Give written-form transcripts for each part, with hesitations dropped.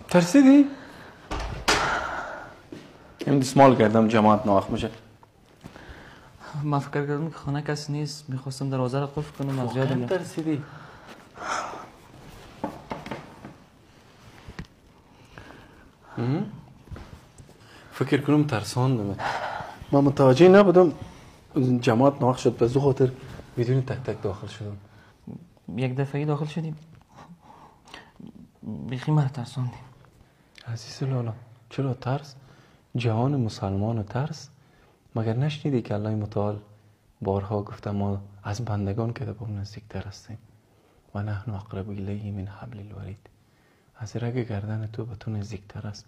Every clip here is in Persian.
ترسیدی؟ این دستمال کردم جماعت ناخ میشه. من فکر کردم که خانه کسی نیست، میخواستم دروازه رو قفل کنم از یادم رفت. ترسیدی؟ فکر کنم ترساندم. من متوجه نبودم جماعت ناخ شد، به خاطر بدون تک تک داخل شدم. یک دفعه داخل شدیم بیخی من ترساندیم. عزیز لالا، چرا ترس؟ جهان مسلمان و ترس؟ مگر نشنیدی که الله متعال بارها گفته ما از بندگان که به اون نزدیکتر هستیم و نحن اقرب الیه من حبل الورید. از رگ گردن تو به تو نزدیکتر است.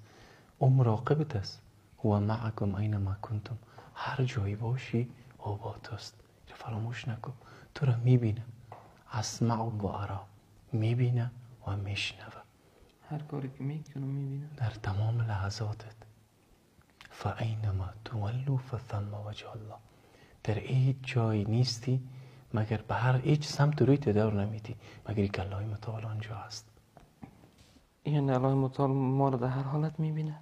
او مراقبت است. هو معکم اینما کنتم. هر جایی باشی او با توست. فراموش نکن. تو را میبینه، اسمع و ارا، میبینه و میشنوه. هر کاری که میکنم میبینه در تمام لحظاتت. فاینما تولوا فثم وجه الله. در هیچ جایی نیستی مگر به هر هیچ سمت روی تدار نمیدی مگر که الله متعال آنجا هست. یعنی الله متعال ما رو در هر حالت میبینه؟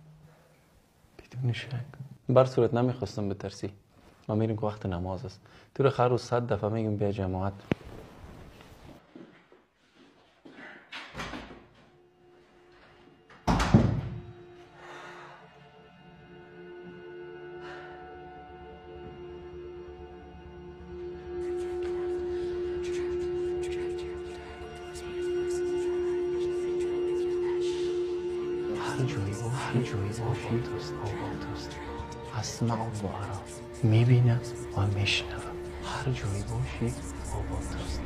بدون شک. بر صورت نمیخواستم بترسی. ما میریم که وقت نماز است. تو رو هر روز 100 دفعه میگم بیا جماعت. هر جایی باشی توست آبا توست. اسمع و ارا، میبینه و میشنوه. هر جایی باشی آبا توست.